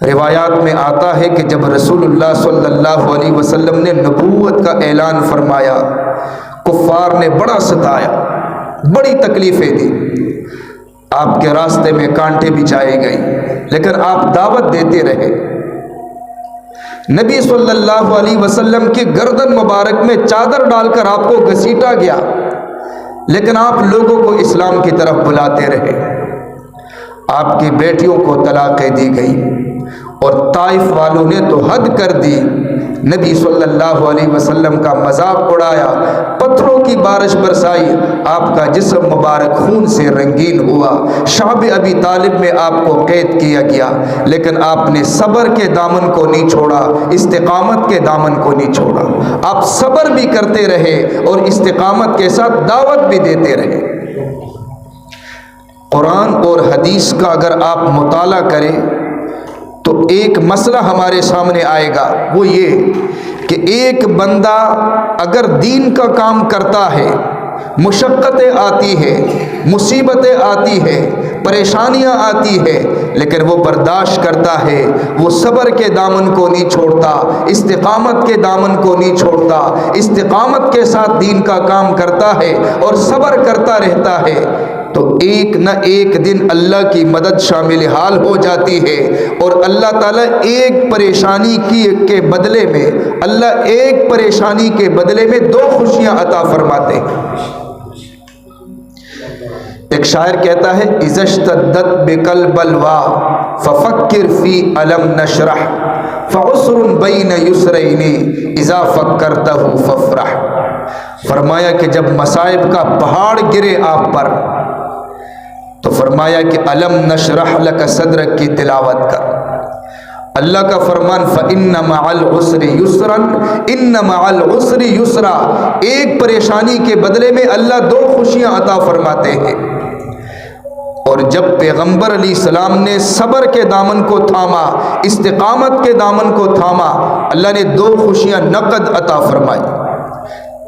روایات میں آتا ہے کہ جب رسول اللہ صلی اللہ علیہ وسلم نے نبوت کا اعلان فرمایا، کفار نے بڑا ستایا، بڑی تکلیفیں دی، آپ کے راستے میں کانٹے بچھائے گئے، لیکن آپ دعوت دیتے رہے۔ نبی صلی اللہ علیہ وسلم کی گردن مبارک میں چادر ڈال کر آپ کو گھسیٹا گیا، لیکن آپ لوگوں کو اسلام کی طرف بلاتے رہے۔ آپ کی بیٹیوں کو طلاقیں دی گئی، اور طائف والوں نے تو حد کر دی، نبی صلی اللہ علیہ وسلم کا مذاق اڑایا، پتھروں کی بارش برسائی، آپ کا جسم مبارک خون سے رنگین ہوا، شعب ابی طالب میں آپ کو قید کیا گیا، لیکن آپ نے صبر کے دامن کو نہیں چھوڑا، استقامت کے دامن کو نہیں چھوڑا۔ آپ صبر بھی کرتے رہے اور استقامت کے ساتھ دعوت بھی دیتے رہے۔ قرآن اور حدیث کا اگر آپ مطالعہ کریں تو ایک مسئلہ ہمارے سامنے آئے گا، وہ یہ کہ ایک بندہ اگر دین کا کام کرتا ہے، مشقتیں آتی ہے، مصیبتیں آتی ہے، پریشانیاں آتی ہے، لیکن وہ برداشت کرتا ہے، وہ صبر کے دامن کو نہیں چھوڑتا، استقامت کے دامن کو نہیں چھوڑتا، استقامت کے ساتھ دین کا کام کرتا ہے اور صبر کرتا رہتا ہے، تو ایک نہ ایک دن اللہ کی مدد شامل حال ہو جاتی ہے، اور اللہ تعالیٰ ایک پریشانی کے بدلے میں، اللہ ایک پریشانی کے بدلے میں دو خوشیاں عطا فرماتے ہیں۔ ایک شاعر کہتا ہے، اذا اشتدت بک البلوی ففکر فی الم نشرح فعسر بین یسرین اذا فکرتہ فافرح۔ فرمایا کہ جب مصائب کا پہاڑ گرے آپ پر تو فرمایا کہ الم نشرح لک صدرک کی تلاوت کر۔ اللہ کا فرمان فإن مع العسر یسرا، ان مع العسر یسرا، ایک پریشانی کے بدلے میں اللہ دو خوشیاں عطا فرماتے ہیں۔ اور جب پیغمبر علیہ السلام نے صبر کے دامن کو تھاما، استقامت کے دامن کو تھاما، اللہ نے دو خوشیاں نقد عطا فرمائی۔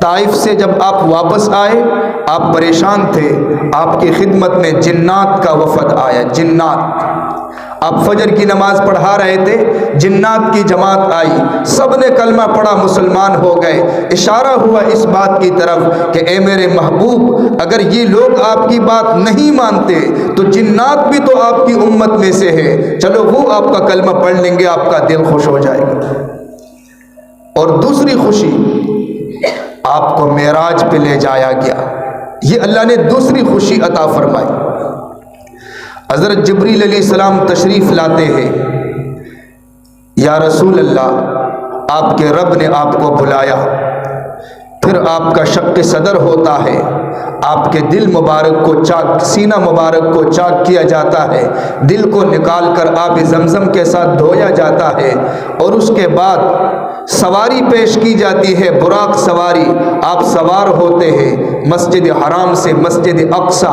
طائف سے جب آپ واپس آئے، آپ پریشان تھے، آپ کی خدمت میں جنات کا وفد آیا، جنات، آپ فجر کی نماز پڑھا رہے تھے، جنات کی جماعت آئی، سب نے کلمہ پڑھا، مسلمان ہو گئے۔ اشارہ ہوا اس بات کی طرف کہ اے میرے محبوب، اگر یہ لوگ آپ کی بات نہیں مانتے تو جنات بھی تو آپ کی امت میں سے ہے، چلو وہ آپ کا کلمہ پڑھ لیں گے، آپ کا دل خوش ہو جائے گا۔ اور دوسری خوشی، آپ کو معراج پہ لے جایا گیا، یہ اللہ نے دوسری خوشی عطا فرمائی۔ حضرت جبریل علیہ السلام تشریف لاتے ہیں، یا رسول اللہ، آپ کے رب نے آپ کو بلایا۔ پھر آپ کا شق صدر ہوتا ہے، آپ کے دل مبارک کو چاک، سینہ مبارک کو چاک کیا جاتا ہے، دل کو نکال کر آب زمزم کے ساتھ دھویا جاتا ہے، اور اس کے بعد سواری پیش کی جاتی ہے، براق سواری، آپ سوار ہوتے ہیں مسجد حرام سے مسجد اقصی،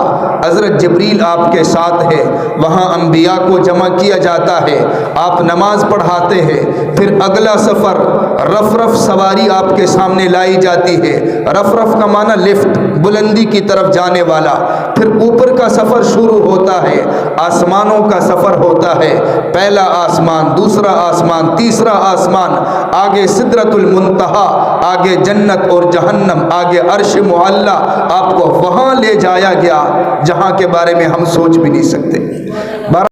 حضرت جبریل آپ کے ساتھ ہے، وہاں انبیاء کو جمع کیا جاتا ہے، آپ نماز پڑھاتے ہیں، پھر اگلا سفر رفرف سواری آپ کے سامنے لائی جاتی ہے، رفرف کا معنی لفٹ، بلندی کی طرف جانے والا، پھر اوپر کا سفر شروع ہوتا ہے، آسمانوں کا سفر ہوتا ہے، پہلا آسمان، دوسرا آسمان، تیسرا آسمان، آگے سدرۃ المنتہا، آگے جنت اور جہنم، آگے عرش معلی، آپ کو وہاں لے جایا گیا جہاں کے بارے میں ہم سوچ بھی نہیں سکتے۔ بہرحال